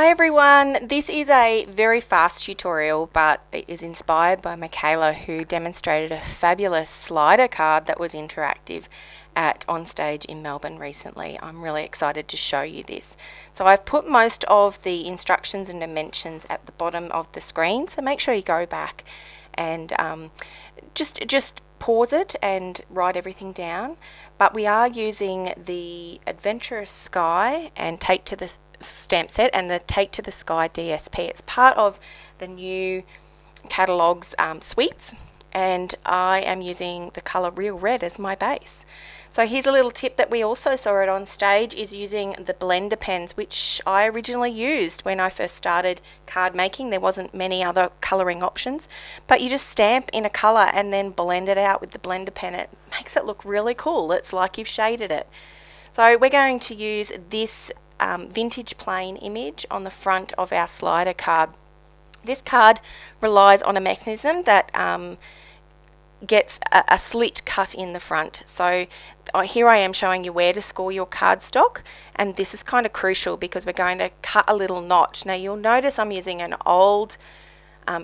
Hi everyone, this is a very fast tutorial, but it is inspired by Michaela, who demonstrated a fabulous slider card that was interactive at Onstage in Melbourne recently. I'm really excited to show you this. So I've put most of the instructions and dimensions at the bottom of the screen, so make sure you go back and just pause it and write everything down. But we are using the Adventurous Sky and Take to the stamp set and the Take to the Sky DSP. It's part of the new catalogues suites, and I am using the colour Real Red as my base. So here's a little tip that we also saw at Onstage, is using the blender pens, which I originally used when I first started card making. There wasn't many other colouring options, but you just stamp in a colour and then blend it out with the blender pen. It makes it look really cool. It's like you've shaded it. So we're going to use this vintage plain image on the front of our slider card. This card relies on a mechanism that gets a slit cut in the front. So here I am showing you where to score your cardstock, and this is kind of crucial because we're going to cut a little notch. Now you'll notice I'm using an old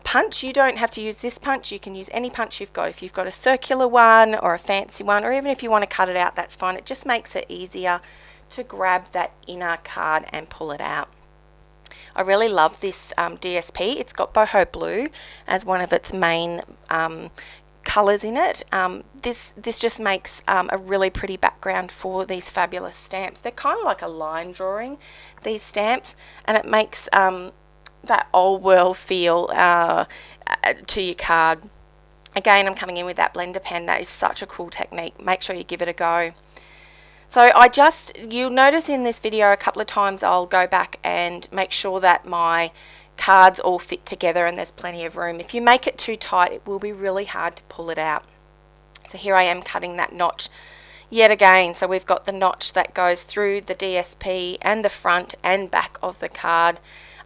punch. You don't have to use this punch, you can use any punch you've got. If you've got a circular one or a fancy one, or even if you want to cut it out, that's fine. It just makes it easier to grab that inner card and pull it out. I really love this DSP. It's got boho blue as one of its main colours in it. This just makes a really pretty background for these fabulous stamps. They're kind of like a line drawing, these stamps, and it makes that old world feel to your card. Again, I'm coming in with that blender pen. That is such a cool technique. Make sure you give it a go. So you'll notice in this video a couple of times I'll go back and make sure that my cards all fit together and there's plenty of room. If you make it too tight, it will be really hard to pull it out. So here I am cutting that notch yet again. So we've got the notch that goes through the DSP and the front and back of the card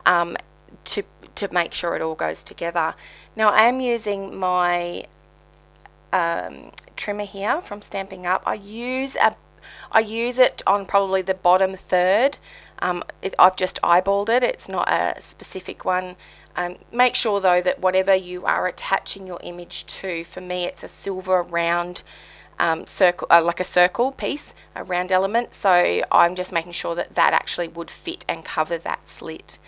to make sure it all goes together. Now I am using my trimmer here from Stampin' Up. I use it on probably the bottom third. I've just eyeballed it. It's not a specific one. Make sure though that whatever you are attaching your image to, for me it's a silver round circle, like a circle piece, a round element. So I'm just making sure that that actually would fit and cover that slit.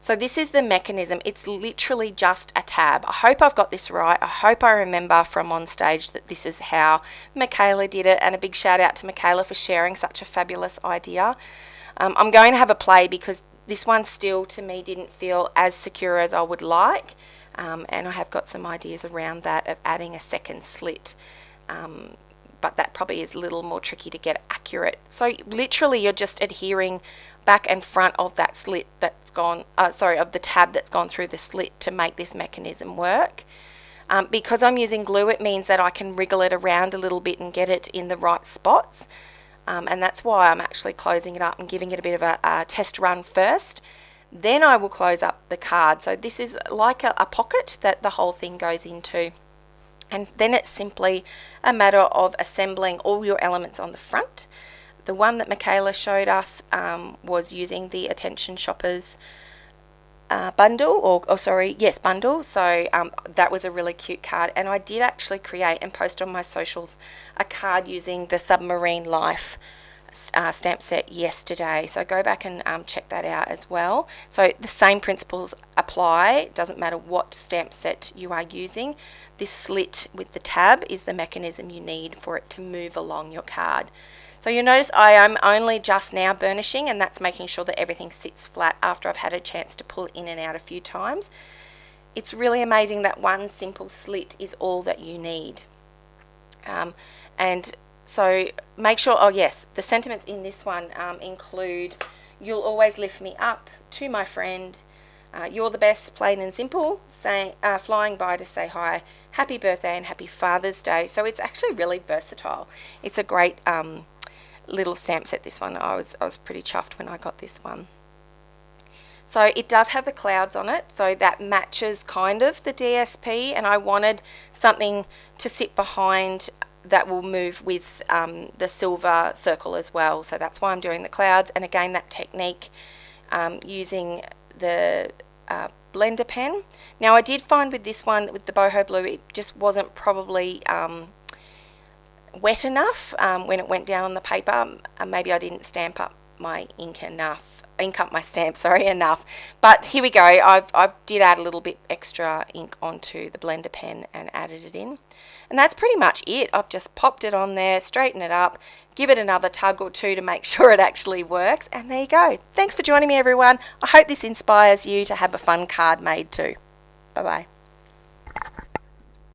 So this is the mechanism. It's literally just a tab. I hope I've got this right. I hope I remember from Onstage that this is how Michaela did it, and a big shout out to Michaela for sharing such a fabulous idea. I'm going to have a play because this one still to me didn't feel as secure as I would like, and I have got some ideas around that of adding a second slit, but that probably is a little more tricky to get accurate. So literally you're just adhering back and front of that slit that's gone, of the tab that's gone through the slit to make this mechanism work. Because I'm using glue, it means that I can wriggle it around a little bit and get it in the right spots. And that's why I'm actually closing it up and giving it a bit of a test run first. Then I will close up the card. So this is like a pocket that the whole thing goes into. And then it's simply a matter of assembling all your elements on the front. The one that Michaela showed us was using the Attention Shoppers bundle, bundle. So that was a really cute card, and I did actually create and post on my socials a card using the Submarine Life stamp set yesterday. So go back and check that out as well. So the same principles apply. It doesn't matter what stamp set you are using. This slit with the tab is the mechanism you need for it to move along your card. So you'll notice I am only just now burnishing, and that's making sure that everything sits flat after I've had a chance to pull it in and out a few times. It's really amazing that one simple slit is all that you need. And so make sure, oh yes, the sentiments in this one include, you'll always lift me up, to my friend, you're the best, plain and simple, flying by to say hi, happy birthday and happy Father's Day. So it's actually really versatile. It's a great little stamp set, this one. I was pretty chuffed when I got this one. So it does have the clouds on it, so that matches kind of the DSP, and I wanted something to sit behind that will move with the silver circle as well. So that's why I'm doing the clouds. And again, that technique using the blender pen. Now I did find with this one, with the boho blue, it just wasn't probably wet enough when it went down on the paper. Maybe I didn't stamp up my ink up my stamp, enough. But here we go. I did add a little bit extra ink onto the blender pen and added it in. And that's pretty much it. I've just popped it on there, straighten it up, give it another tug or two to make sure it actually works, and there you go. Thanks for joining me, everyone. I hope this inspires you to have a fun card made too. Bye-bye.